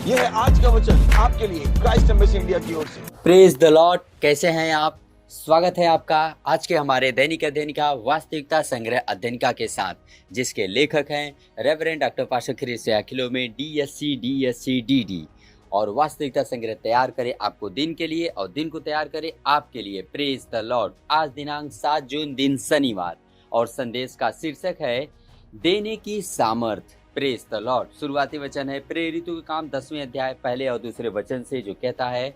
यह है आज का वचन आपके लिए क्राइस्ट एम्बेसी इंडिया की ओर से। Praise the Lord. कैसे हैं आप? स्वागत है आपका आज के हमारे दैनिक अध्ययनिका वास्तविकता संग्रह अध्ययनिका के साथ, जिसके लेखक हैं रेवरेंड डॉक्टर पास्टर क्रिस्टिया किलोमे DSC DD। और वास्तविकता संग्रह तैयार करे आपको दिन के लिए और दिन को तैयार करे आपके लिए। Praise the Lord. आज दिनांक 7 जून, दिन शनिवार, और संदेश का शीर्षक है देने की सामर्थ। Praise the Lord. शुरुआती वचन है प्रेरितों के काम 10वें अध्याय पहले और दूसरे वचन से, जो कहता है,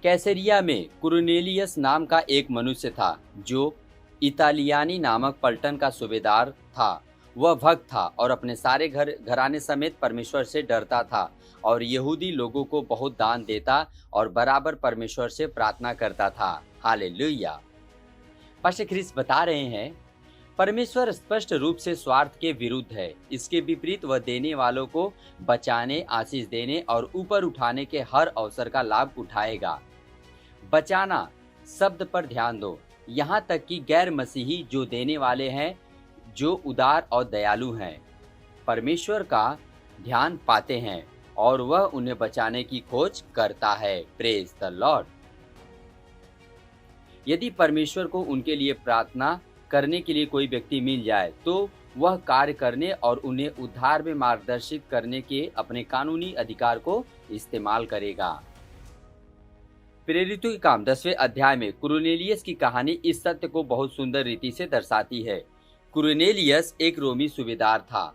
कैसरिया में कुरनेलियस नाम का एक मनुष्य था जो इतालियानी नामक पलटन का सूबेदार था। वह भक्त था और अपने सारे घराने समेत परमेश्वर से डरता था और यहूदी लोगों को बहुत दान देता और बराबर परमेश्वर से प्रार्थना करता था। हालेलुया। पास्टर क्रिस बता रहे हैं, परमेश्वर स्पष्ट रूप से स्वार्थ के विरुद्ध है। इसके विपरीत वह देने वालों को बचाने, आशीष देने और ऊपर उठाने के हर अवसर का लाभ उठाएगा। बचाना शब्द पर ध्यान दो। यहाँ तक कि गैर मसीही जो देने वाले हैं, जो उदार और दयालु हैं, परमेश्वर का ध्यान पाते हैं और वह उन्हें बचाने की खोज करता है। Praise the Lord. यदि परमेश्वर को उनके लिए प्रार्थना करने के लिए कोई व्यक्ति मिल जाए तो वह कार्य करने और उन्हें उद्धार में मार्गदर्शित करने के अपने कानूनी अधिकार को इस्तेमाल करेगा। प्रेरितों के काम 10वें अध्याय में कुरनेलियस की कहानी इस सत्य को बहुत सुंदर रीति से दर्शाती है। कुरनेलियस एक रोमी सूबेदार था,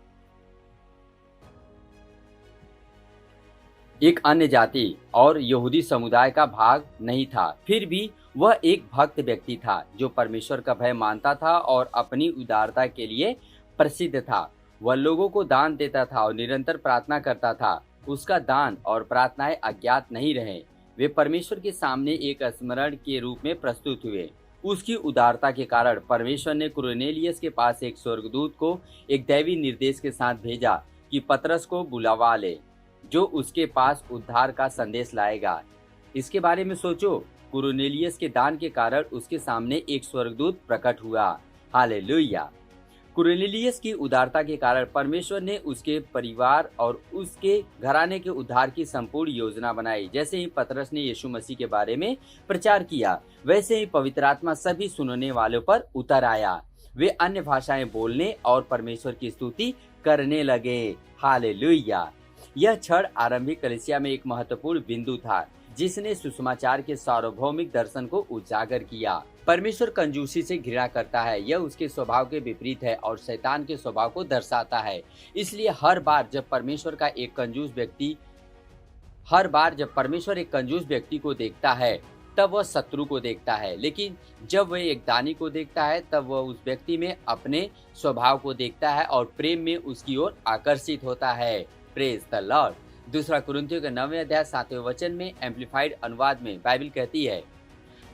एक अन्य जाति और यहूदी समुदाय का भाग नहीं था। फिर भी वह एक भक्त व्यक्ति था जो परमेश्वर का भय मानता था और अपनी उदारता के लिए प्रसिद्ध था। वह लोगों को दान देता था और निरंतर प्रार्थना करता था। उसका दान और प्रार्थनाएं अज्ञात नहीं रहे, वे परमेश्वर के सामने एक स्मरण के रूप में प्रस्तुत हुए। उसकी उदारता के कारण परमेश्वर ने कुरनेलियस के पास एक स्वर्गदूत को एक दैवी निर्देश के साथ भेजा कि पतरस को बुलवा ले, जो उसके पास उद्धार का संदेश लाएगा। इसके बारे में सोचो। कुरनेलियस के दान के कारण उसके सामने एक स्वर्गदूत प्रकट हुआ। हालेलुया। कुरनेलियस की उदारता के कारण परमेश्वर ने उसके परिवार और उसके घराने के उद्धार की संपूर्ण योजना बनाई। जैसे ही पतरस ने यीशु मसीह के बारे में प्रचार किया, वैसे ही पवित्र आत्मा सभी सुनने वालों पर उतर आया। वे अन्य भाषाएं बोलने और परमेश्वर की स्तुति करने लगे। हालेलुया। यह क्षण आरंभिक कलीसिया में एक महत्वपूर्ण बिंदु था, जिसने सुसमाचार के सार्वभौमिक दर्शन को उजागर किया। परमेश्वर कंजूसी से घृणा करता है। यह उसके स्वभाव के विपरीत है और शैतान के स्वभाव को दर्शाता है। इसलिए हर बार जब परमेश्वर एक कंजूस व्यक्ति को देखता है, तब वह शत्रु को देखता है। लेकिन जब वह एक दानी को देखता है, तब वह उस व्यक्ति में अपने स्वभाव को देखता है और प्रेम में उसकी ओर आकर्षित होता है। Praise the Lord. दूसरा कुरिन्थियों के 9वें अध्याय 7वें वचन में एम्प्लीफाइड अनुवाद में बाइबल कहती है,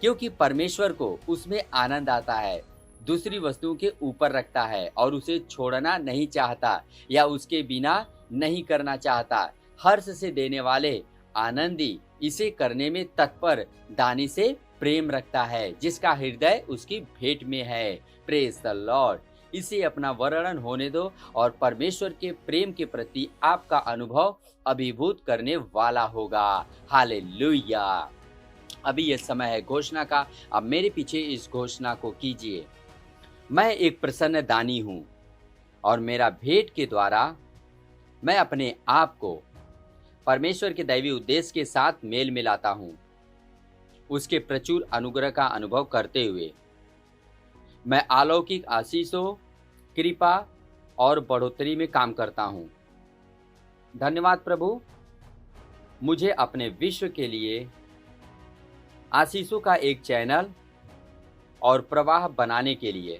क्योंकि परमेश्वर को उसमें आनंद आता है, दूसरी वस्तुओं के ऊपर रखता है और उसे छोड़ना नहीं चाहता या उसके बिना नहीं करना चाहता। हर्ष से देने वाले आनंदी इसे करने में तत्पर दानी से प्रेम रखता है, जिसका हृदय उसकी भेंट में है। Praise the Lord. इसे अपना वर्णन होने दो और परमेश्वर के प्रेम के प्रति आपका अनुभव अभिभूत करने वाला होगा। हालेलुया। अभी यह समय है घोषणा का। अब मेरे पीछे इस घोषणा को कीजिए। मैं एक प्रसन्न दानी हूं और मेरा भेंट के द्वारा मैं अपने आप को परमेश्वर के दैवी उद्देश्य के साथ मेल मिलाता हूं, उसके प्रचुर अनुग्रह का अनुभव करते हुए। मैं अलौकिक आशीषों, कृपा और बढ़ोतरी में काम करता हूं। धन्यवाद प्रभु, मुझे अपने विश्व के लिए आशीषों का एक चैनल और प्रवाह बनाने के लिए।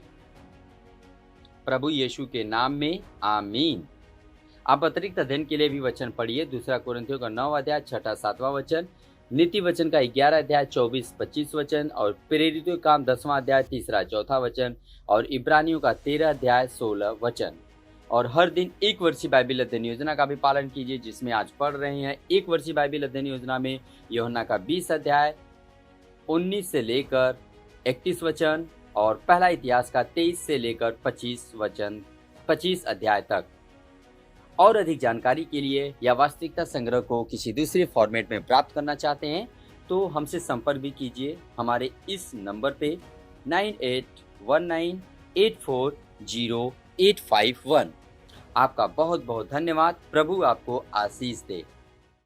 प्रभु यीशु के नाम में आमीन। आप अतिरिक्त अध्ययन के लिए भी वचन पढ़िए। दूसरा कुरिन्थियों का 9 अध्याय 6-7वां वचन, नीति वचन का 11 अध्याय 24-25 वचन, और प्रेरितों के काम 10वां अध्याय 3-4 वचन, और इब्रानियों का 13 अध्याय 16 वचन। और हर दिन एक वर्षीय बाइबल अध्ययन योजना का भी पालन कीजिए, जिसमें आज पढ़ रहे हैं एक वर्षीय बाइबल अध्ययन योजना में यूहन्ना का 20 अध्याय 19 से लेकर 31 वचन और पहला इतिहास का 23 से लेकर 25 अध्याय तक। और अधिक जानकारी के लिए या वास्तविकता संग्रह को किसी दूसरे फॉर्मेट में प्राप्त करना चाहते हैं तो हमसे संपर्क भी कीजिए हमारे इस नंबर पे 9819840851। आपका बहुत बहुत धन्यवाद। प्रभु आपको आशीष दे।